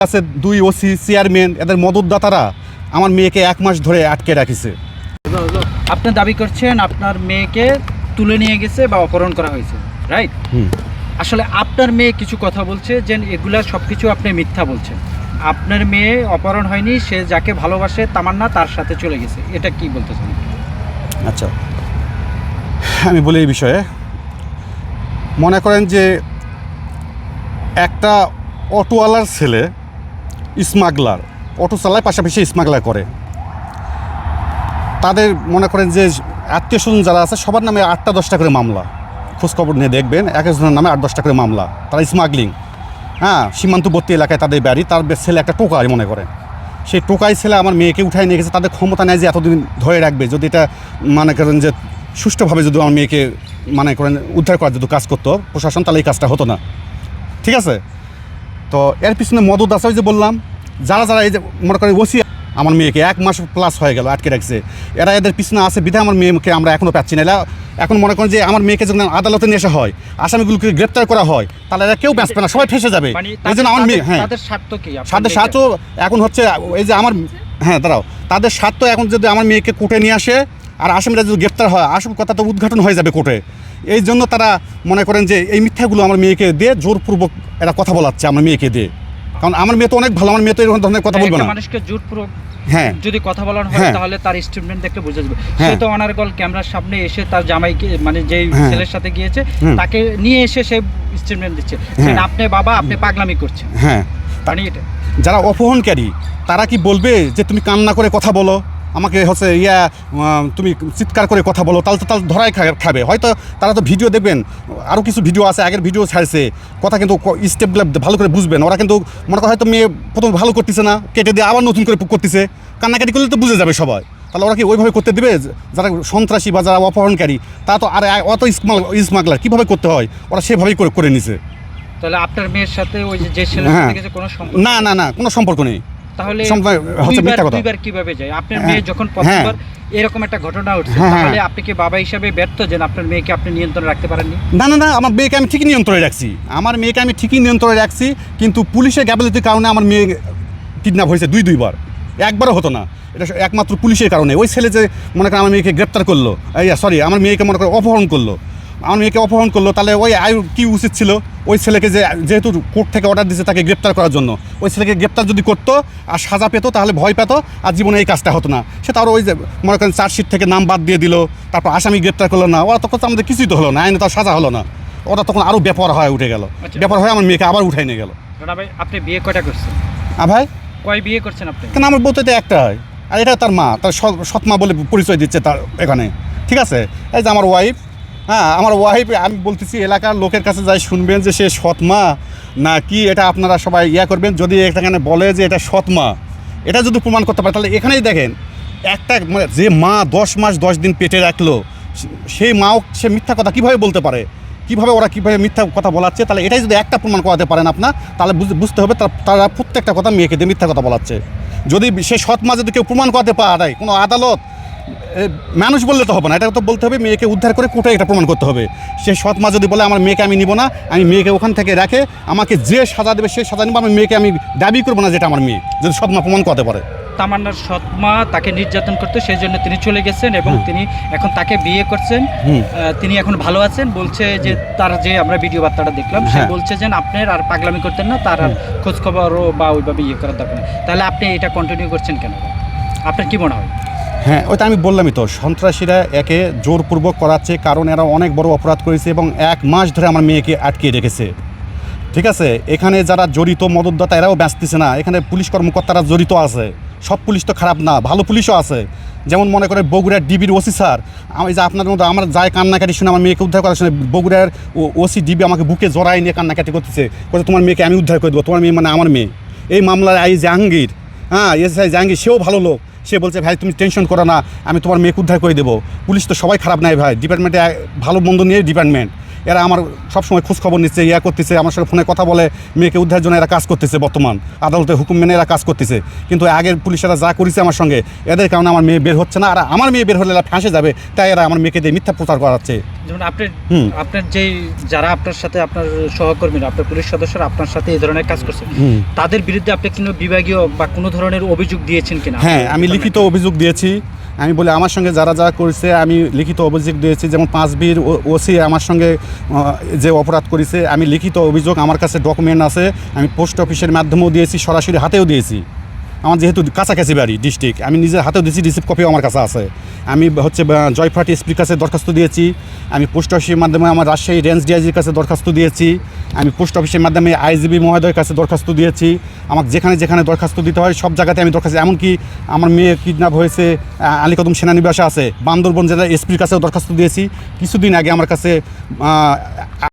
আছে 2 OC chairman এদের মদতদাতারা আমার মেয়েকে 1 মাস ধরে আটকে রাখিছে। আপনি দাবি করছেন আপনার মেয়েকে তুলে নিয়ে গেছে বা অপহরণ করা হয়েছে, রাইট? আসলে আপনার মেয়ে কিছু কথা বলছে যে এগুলা সব কিছু আপনি মিথ্যা বলছেন। আপনার মেয়ে অপহরণ হয়নি, সে যাকে ভালোবাসে তামান্না তার সাথে চলে গেছে, এটা কি বলতে চান? আচ্ছা, আমি বলি এই বিষয়ে। মনে করেন যে একটা অটোওয়ালার ছেলে স্মাগলার, অটো চালায় পাশাপাশি স্মাগলার করে। তাদের মনে করেন যে আত্মীয় স্বজন যারা আছে সবার নামে 8টা-10টা করে মামলা, খোঁজখবর নিয়ে দেখবেন এক একজনের নামে 8-10টা করে মামলা। তারা স্মাগলিং, সীমান্তবর্তী এলাকায় তাদের বাড়ি। তার ছেলে একটা টোকাই মনে করেন, সেই টোকাই ছেলে আমার মেয়েকে উঠায় নিয়ে গেছে। তাদের ক্ষমতা নেয় যে এতদিন ধরে রাখবে, যদি এটা মনে করেন যে সুষ্ঠুভাবে যদি আমার মেয়েকে মনে করেন উদ্ধার করার যদি কাজ করতো প্রশাসন, তাহলে এই কাজটা হতো না। ঠিক আছে? তো এর পিছনে মদত আছে, ওই যে বললাম যারা যারা এই যে মনে করেন ওসি আমার মেয়েকে 1 মাস প্লাস হয়ে গেল আটকে রাখছে, এরা এদের পিছনে আছে বিধায় আমার মেয়েকে আমরা এখনও পাচ্ছি না। এরা এখন মনে করেন যে আমার মেয়েকে যখন আদালতে নিয়ে আসা হয়, আসামিগুলোকে গ্রেপ্তার করা হয়, তাহলে এরা কেউ বাঁচবে না, সবাই ফেসে যাবে। এই জন্য আমার মেয়ে তাদের স্বার্থ কি? তাদের স্বার্থ এখন হচ্ছে এই যে আমার দাঁড়াও, তাদের স্বার্থ এখন যদি আমার মেয়েকে কোর্টে নিয়ে আসে আর আসামিরা যদি গ্রেপ্তার হয়, আসল কথা তো উদ্ঘাটন হয়ে যাবে কোর্টে। এই জন্য তারা মনে করেন যে এই মিথ্যাগুলো আমার মেয়েকে দিয়ে জোরপূর্বক এরা কথা বলাচ্ছে আমার মেয়েকে দিয়ে। কারণ আমার মেয়ে তো অনেক ভালো, আমার মেয়ে তো এরকম ধরনের কথা বলবে না। মানুষকে জোরপূর্বক যদি কথা বলানো হয় তাহলে তার স্টেটমেন্ট দেখলে বোঝা যাবে। সে তো অনার্গল ক্যামেরার সামনে এসে তার জামাইকে মানে যেই ছেলের সাথে গিয়েছে তাকে নিয়ে এসে সে স্টেটমেন্ট দিচ্ছে। আপনি বাবা আপনি পাগলামি করছেন। মানে এটা যারা অপহরণকারী তারা কি বলবে যে তুমি কান্না করে কথা বলো, আমাকে হচ্ছে তুমি চিৎকার করে কথা বলো, তাহলে তো তাহলে ধরাই খাবে। হয়তো তারা তো ভিডিও দেখবেন, আরও কিছু ভিডিও আছে, আগের ভিডিও ছাড়ছে, কথা কিন্তু স্টেপগুলো ভালো করে বুঝবেন। ওরা কিন্তু মনে করা হয়তো মেয়ে প্রথমে ভালো করতেছে না, কেটে দিয়ে আবার নতুন করে করতেছে, কান্নাকাটি করলে তো বুঝে যাবে সবাই। তাহলে ওরা কি ওইভাবে করতে দেবে? যারা সন্ত্রাসী বা যারা অপহরণকারী তারা তো আর অত স্মাগলার কীভাবে করতে হয় ওরা সেভাবেই করে নিছে। তাহলে আপনার মেয়ের সাথে ওই যে ছেলের সাথে কোনো সম্পর্ক? না কোনো সম্পর্ক নেই। তাহলে দুইবার কিভাবে যায়? আপনার মেয়ে যখন প্রথমবার এরকম একটা ঘটনা উঠছে, তাহলে আপনি কি বাবা হিসাবে ব্যর্থ যে আপনার মেয়েকে আপনি নিয়ন্ত্রণে রাখতে পারেননি? না, আমার মেয়েকে আমি ঠিকই নিয়ন্ত্রণে রাখছি। কিন্তু পুলিশের গাফিলতির কারণে আমার মেয়ে কিডন্যাপ হয়েছে 2বার, একবারও হতো না। এটা একমাত্র পুলিশের কারণে। ওই ছেলে যে মনে করেন আমার মেয়েকে গ্রেপ্তার করলো, আমার মেয়েকে মনে করেন অপহরণ করলো, তাহলে ওই কি উচিত ছিল ওই ছেলেকে যেহেতু কোর্ট থেকে অর্ডার দিয়েছে তাকে গ্রেপ্তার করার জন্য, ওই ছেলেকে গ্রেপ্তার যদি করতো আর সাজা পেতো তাহলে ভয় পেতো আর জীবনে এই কাজটা হতো না। সে তার ওই যে মনে করেন চার্জশিট থেকে নাম বাদ দিয়ে দিল, তারপর আসামি গ্রেপ্তার করলো না, ওরা তখন আমাদের কিছুই তো হলো না, আইনে তার সাজা হলো না। ওরা তখন আরও ব্যাপার হয়ে উঠে গেল, ব্যাপার হয়ে আমার মেয়েকে আবার উঠাই নিয়ে গেল। ভাই আপনি বিয়ে কয়টা করছেন? ভাই কয় বিয়ে করছেন আপনি? কেন আমার বলতে তো একটা হয়, আর এটা তার মা, তার সৎমা বলে পরিচয় দিচ্ছে তার এখানে। ঠিক আছে? এই যে আমার ওয়াইফ, আমার ওয়াইফ, আমি বলতেছি এলাকার লোকের কাছে যাই শুনবেন যে সে সৎমা না কি, এটা আপনারা সবাই করবেন। যদি এখানে বলে যে এটা সৎমা, এটা যদি প্রমাণ করতে পারে তাহলে এখানেই দেখেন একটা মানে যে মা 10 মাস 10 দিন পেটে রাখলো, সেই মাও সে মিথ্যা কথা কীভাবে বলতে পারে, ওরা কীভাবে মিথ্যা কথা বলাচ্ছে। তাহলে এটাই যদি একটা প্রমাণ করাতে পারেন আপনার, তাহলে বুঝতে হবে তারা প্রত্যেকটা কথা মেয়েকে দিয়ে মিথ্যা কথা বলাচ্ছে। যদি সে সৎমা যদি কেউ প্রমাণ করাতে পারে, কোনো আদালত মানুষ বললে তো হবে না, এটা তো বলতে হবে মেয়েকে উদ্ধার করে কোর্টে এটা প্রমাণ করতে হবে। সে সৎমা যদি বলে আমার মেয়েকে আমি নিব না, আমি মেয়েকে ওখান থেকে রাখে আমাকে যে সাজা দেবে সে সাজা নিব, আমি মেয়েকে আমি দাবি করবো না যেটা আমার মেয়ে, যদি সৎমা প্রমাণ করতে পারে। তামান্নার সৎমা তাকে নির্যাতন করতে, সেই জন্য তিনি চলে গেছেন এবং তিনি এখন তাকে বিয়ে করছেন। তিনি এখন ভালো আছেন। বলছে যে তার যে আমরা ভিডিও বার্তাটা দেখলাম, সে বলছে যে আপনার আর পাগলামি করতেন না, তার আর খোঁজখবরও বা ওইভাবে করার দরকার নেই। তাহলে আপনি এটা কন্টিনিউ করছেন কেন? আপনার কি মনে হয়? ওইটা আমি বললামই তো, সন্ত্রাসীরা একে জোরপূর্বক করাচ্ছে, কারণ এরা অনেক বড় অপরাধ করেছে এবং 1 মাস ধরে আমার মেয়েকে আটকে রেখেছে। ঠিক আছে? এখানে যারা জড়িত মদতদাতা এরাও বাঁচতেছে না, এখানে পুলিশ কর্মকর্তারা জড়িত আছে। সব পুলিশ তো খারাপ না, ভালো পুলিশও আছে। যেমন মনে করে বগুড়ার ডিবির ওসি স্যার, আমি যে আপনাদের মতো আমার যায় কান্নাকাটি শুনে আমার মেয়েকে উদ্ধার করার শুনে বগুড়ার ওসি ডিবি আমাকে বুকে জড়াই নিয়ে কান্নাকাটি করতেছে, তোমার মেয়েকে আমি উদ্ধার করে দেবো, তোমার মেয়ে মানে আমার মেয়ে। এই মামলার জাহাঙ্গীর, এসআই জাহাঙ্গীর, সেও ভালো লোক। সে বলছে ভাই তুমি টেনশন করো না, আমি তোমার মেয়েকে উদ্ধার করে দেবো। পুলিশ তো সবাই খারাপ নাই ভাই, ডিপার্টমেন্টে ভালো মন্দ নিয়ে ডিপার্টমেন্ট। এরা আমার সবসময় খোঁজখবর নিচ্ছে, ইয়া করতেছে, আমার সঙ্গে ফোনে কথা বলে, মেয়েকে উদ্ধারের জন্য এরা কাজ করতেছে, বর্তমান আদালতে হুকুম মেনে এরা কাজ করতেছে। কিন্তু আগের পুলিশেরা যা করেছে আমার সঙ্গে, এদের কারণে আমার মেয়ে বের হচ্ছে না, আর আমার মেয়ে বের হলে এরা ফাঁসে যাবে, তাই এরা আমার মেয়েকে দিয়ে মিথ্যা প্রচার করাচ্ছে। যেমন আপনার যেই যারা আপনার সাথে, আপনার সহকর্মীরা, আপনার পুলিশ সদস্যরা আপনার সাথে এই ধরনের কাজ করছে, তাদের বিরুদ্ধে আপনি কোনো বিভাগীয় বা কোনো ধরনের অভিযোগ দিয়েছেন কিনা? হ্যাঁ, আমি লিখিত অভিযোগ দিয়েছি। আমি বলি আমার সঙ্গে যারা যারা করেছে আমি লিখিত অভিযোগ দিয়েছি। যেমন 5বির ওসি আমার সঙ্গে যে অপরাধ করেছে, আমি লিখিত অভিযোগ, আমার কাছে ডকুমেন্ট আছে, আমি পোস্ট অফিসের মাধ্যমেও দিয়েছি, সরাসরি হাতেও দিয়েছি। আমার যেহেতু কাছাকাছি বাড়ি ডিস্ট্রিক্ট, আমি নিজের হাতেও দিয়েছি, রিসিভ কপিও আমার কাছে আছে। আমি হচ্ছে জয়ফাটি এসপির কাছে দরখাস্ত দিয়েছি, আমি পোস্ট অফিসের মাধ্যমে আমার রাজশাহী রেঞ্জ ডিআইজির কাছে দরখাস্ত দিয়েছি, আমি পোস্ট অফিসের মাধ্যমে আইজিবি মহোদয়ের কাছে দরখাস্ত দিয়েছি। আমাকে যেখানে যেখানে দরখাস্ত দিতে হয় সব জায়গাতে আমি দরখাস্ত, এমনকি আমার মেয়ে কিডন্যাপ হয়েছে আলীকদম সেনানিবাসে আছে, বান্দরবন জেলার এসপির কাছেও দরখাস্ত দিয়েছি। কিছুদিন আগে আমার কাছে